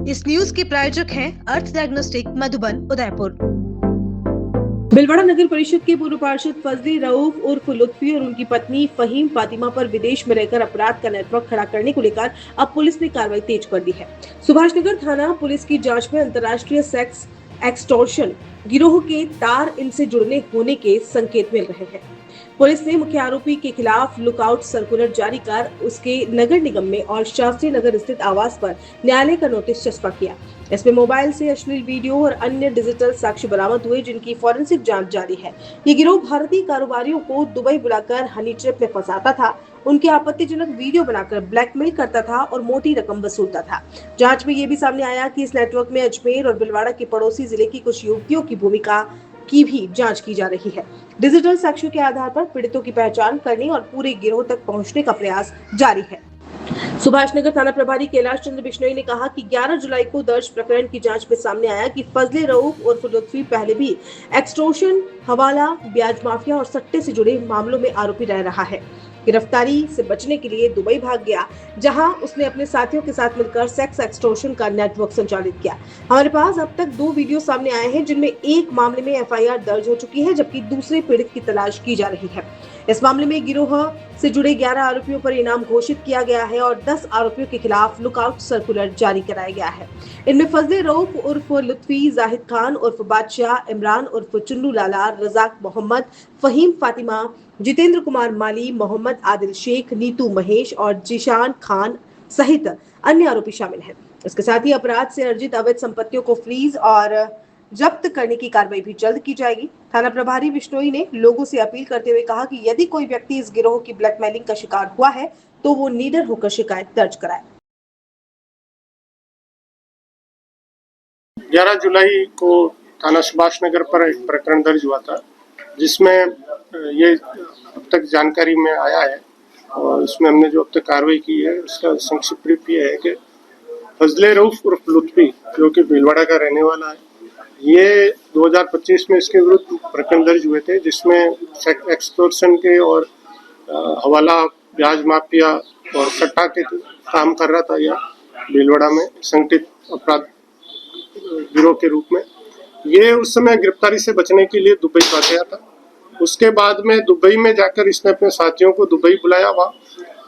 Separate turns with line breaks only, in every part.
इस न्यूज के प्रायोजक हैं अर्थ डायग्नोस्टिक मधुबन उदयपुर।
भिलवाड़ा नगर परिषद के पूर्व पार्षद फजली रऊफ उर्फ लुत्फी और उनकी पत्नी फहीम फातिमा पर विदेश में रहकर अपराध का नेटवर्क खड़ा करने को लेकर अब पुलिस ने कार्रवाई तेज कर दी है। सुभाष नगर थाना पुलिस की जांच में अंतर्राष्ट्रीय सेक्स एक्सटॉर्शन गिरोह के तार इनसे जुड़ने होने के संकेत मिल रहे हैं। पुलिस ने मुख्य आरोपी के खिलाफ लुकआउट सर्कुलर जारी कर उसके नगर निगम में और शास्त्री नगर स्थित आवास पर न्यायालय का नोटिस चस्पा किया। इसमें मोबाइल से अश्लील वीडियो और अन्य डिजिटल साक्ष्य बरामद हुए, जिनकी फॉरेंसिक जांच जारी है। ये गिरोह भारतीय कारोबारियों को दुबई बुलाकर हनी ट्रिप में फंसाता था, उनके आपत्तिजनक वीडियो बनाकर ब्लैकमेल करता था और मोटी रकम वसूलता था। जांच में ये भी सामने आया कि इस नेटवर्क में अजमेर और भिलवाड़ा के पड़ोसी जिले की कुछ युवतियों की भूमिका की भी जांच की जा रही है। डिजिटल साक्ष्यों के आधार पर पीड़ितों की पहचान करने और पूरे गिरोह तक पहुंचने का प्रयास जारी है। सुभाष नगर थाना प्रभारी कैलाश चंद्र बिश्नोई ने कहा कि 11 जुलाई को दर्ज प्रकरण की जांच में सामने आया कि फजले रऊफ उर्फ लुत्फी पहले भी एक्सटॉर्शन, हवाला, ब्याज माफिया और सट्टे से जुड़े मामलों में आरोपी रह रहा है। गिरफ्तारी से बचने के लिए दुबई भाग गया, जहां उसने अपने साथियों के साथ मिलकर सेक्स एक्सटॉर्शन का नेटवर्क संचालित किया। हमारे पास अब तक 2 वीडियो सामने आए हैं, जिनमें एक मामले में एफआईआर दर्ज हो चुकी है, जबकि दूसरे पीड़ित की तलाश की जा रही है। इस मामले में गिरोह से जुड़े 11 आरोपियों पर इनाम घोषित किया गया है और 10 आरोपियों के खिलाफ लुकआउट सर्कुलर जारी कराया गया है। इनमें फजले रऊफ उर्फ लुत्फी, जाहिद खान उर्फ बादशाह, इमरान उर्फ चुन्नू लाला, रजाक मोहम्मद, फहीम फातिमा, जितेंद्र कुमार माली, मोहम्मद आदिल शेख, नीतू महेश और जिशान खान सहित अन्य आरोपी शामिल हैं। इसके साथ ही अपराध से अर्जित अवैध संपत्तियों को फ्रीज और जब्त करने की कार्रवाई भी जल्द की जाएगी। थाना प्रभारी बिश्नोई ने लोगों से अपील करते हुए कहा कि यदि कोई व्यक्ति इस गिरोह की ब्लैकमेलिंग का शिकार हुआ है तो वो निडर होकर शिकायत दर्ज कराए।
11 जुलाई को थाना सुभाष नगर पर एक प्रकरण दर्ज हुआ था, जिसमें ये अब तक जानकारी में आया है और इसमें हमने जो अब तक कार्रवाई की है उसका संक्षिप्त रूप ये है कि फजले रऊफ उर्फ लुत्फी, जो कि भीलवाड़ा का रहने वाला है, ये 2025 में इसके विरुद्ध प्रकरण दर्ज हुए थे, जिसमें एक्सटॉर्शन के और हवाला, ब्याज माफिया और सट्टा के काम कर रहा था। यह भीलवाड़ा में संगठित अपराध गिरोह के रूप में ये उस समय गिरफ्तारी से बचने के लिए दुबई भाग गया था। उसके बाद में दुबई में जाकर इसने अपने साथियों को दुबई बुलाया हुआ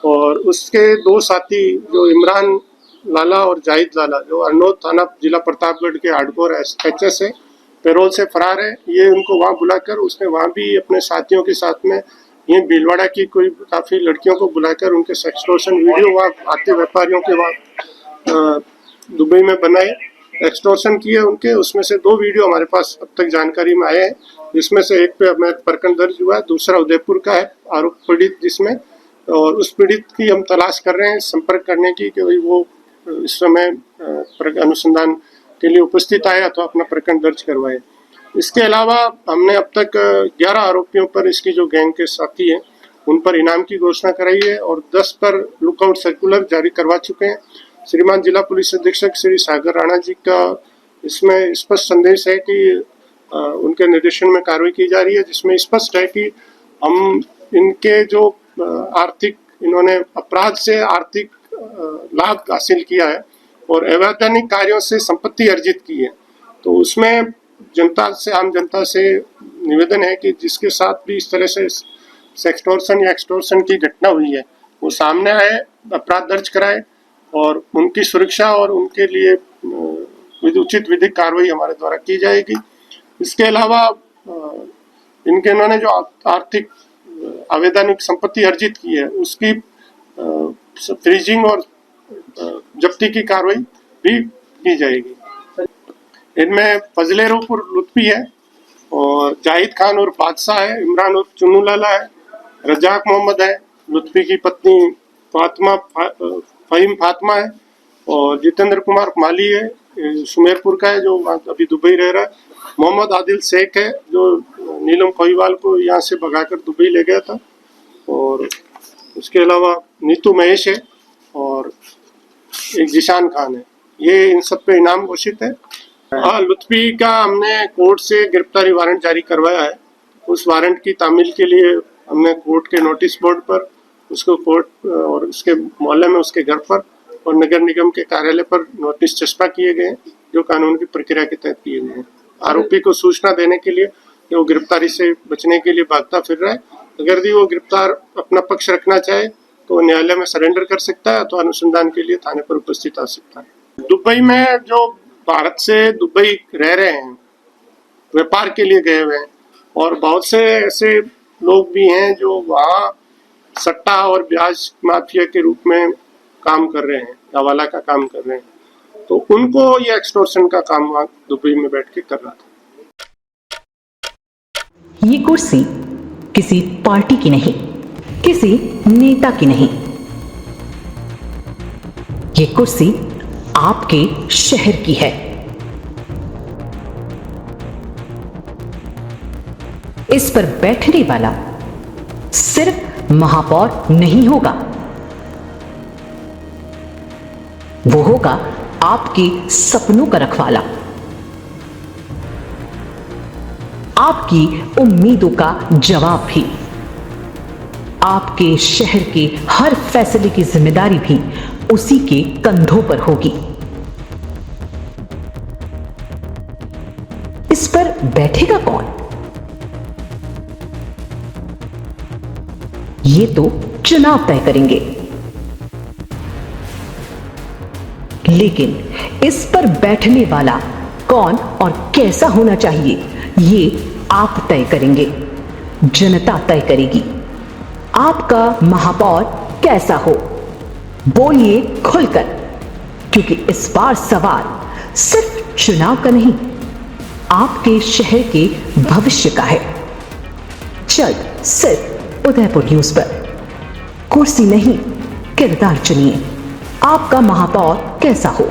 और उसके 2 साथी जो इमरान लाला और जाहिद लाला, जो अरनोद थाना जिला प्रतापगढ़ के हार्डकोर एचएस है, पैरोल से फरार है, ये उनको वहाँ बुलाकर उसने वहाँ भी अपने साथियों के साथ में ये भीलवाड़ा की कोई काफ़ी लड़कियों को बुलाकर उनके सेक्सटॉर्शन वीडियो वहाँ आते व्यापारियों के वहाँ दुबई में बनाए, एक्सटॉर्शन किए उनके। उसमें से 2 वीडियो हमारे पास अब तक जानकारी में आए हैं, जिसमें से एक पे हमें प्रकरण दर्ज हुआ है, दूसरा उदयपुर का है आरोप पीड़ित जिसमें, और उस पीड़ित की हम तलाश कर रहे हैं संपर्क करने की कि भाई वो इस समय अनुसंधान के लिए उपस्थित आए अथवा अपना प्रकरण दर्ज करवाए। इसके अलावा हमने अब तक 11 आरोपियों पर, इसकी जो गैंग के साथी हैं उन पर इनाम की घोषणा कराई है और 10 पर लुकआउट सर्कुलर जारी करवा चुके हैं। श्रीमान जिला पुलिस अधीक्षक श्री सागर राणा जी का इसमें स्पष्ट संदेश है कि उनके निर्देशन में कार्रवाई की जा रही है, जिसमें स्पष्ट है कि हम इनके जो आर्थिक, इन्होंने अपराध से आर्थिक लाभ हासिल किया है और अवैधानिक कार्यों से संपत्ति अर्जित की है, तो उसमें जनता से, आम जनता से निवेदन है कि जिसके साथ भी इस तरह से सेक्सटॉर्शन या एक्सटॉर्शन की घटना हुई है वो सामने आए, अपराध दर्ज कराए और उनकी सुरक्षा और उनके लिए उचित विधिक कार्रवाई हमारे द्वारा की जाएगी। इसके अलावा इनके, इन्होंने जो आर्थिक अवैधानिक संपत्ति अर्जित की है उसकी फ्रीजिंग और जब्ती की कार्रवाई भी की जाएगी। इनमें फजले रऊफ उर्फ लुत्फी है और जाहिद खान उर्फ बादशाह है, इमरान उर्फ चुन्नू लाला है, रजाक मोहम्मद है, लुत्फी की पत्नी फहीम फातिमा है और जितेंद्र कुमार माली है, सुमेरपुर का है, जो अभी दुबई रह रहा है, मोहम्मद आदिल शेख है जो नीलम कोईवाल को यहाँ से भगाकर दुबई ले गया था, और उसके अलावा नीतू महेश है और एक जिशान खान है। ये इन सब पे इनाम घोषित है। हाँ, लुत्फी का हमने कोर्ट से गिरफ्तारी वारंट जारी करवाया है। उस वारंट की तामील के लिए हमने कोर्ट के नोटिस बोर्ड पर उसको कोर्ट और उसके मोहल्ले में उसके घर पर और नगर निगम के कार्यालय पर नोटिस चस्पा किए गए हैं, जो कानून की प्रक्रिया के तहत किए गए हैं। आरोपी को सूचना देने के लिए कि वो गिरफ्तारी से बचने के लिए भागता फिर रहा है। अगर भी वो गिरफ्तार अपना पक्ष रखना चाहे तो न्यायालय में सरेंडर कर सकता है, तो अनुसंधान के लिए थाने पर उपस्थित आ सकता है। दुबई में जो भारत से दुबई रह रहे हैं, व्यापार के लिए गए हुए हैं, और बहुत से ऐसे लोग भी हैं जो वहाँ सट्टा और ब्याज माफिया के रूप में काम कर रहे हैं, हवाला का काम कर रहे हैं, तो उनको ये एक्सटॉर्शन का काम वहाँ दुबई में बैठ के कर रहा था।
ये कुर्सी किसी पार्टी की नहीं, किसी नेता की नहीं, ये कुर्सी आपके शहर की है। इस पर बैठने वाला सिर्फ महापौर नहीं होगा, वो होगा आपके सपनों का रखवाला, आपकी उम्मीदों का जवाब भी। आपके शहर के हर फैसले की जिम्मेदारी भी उसी के कंधों पर होगी। इस पर बैठेगा कौन? ये तो चुनाव तय करेंगे, लेकिन इस पर बैठने वाला कौन और कैसा होना चाहिए, ये आप तय करेंगे, जनता तय करेगी। आपका महापौर कैसा हो, बोलिए खुलकर, क्योंकि इस बार सवाल सिर्फ चुनाव का नहीं, आपके शहर के भविष्य का है। जल्द सिर्फ उदयपुर न्यूज पर। कुर्सी नहीं, किरदार चुनिए, आपका महापौर कैसा हो।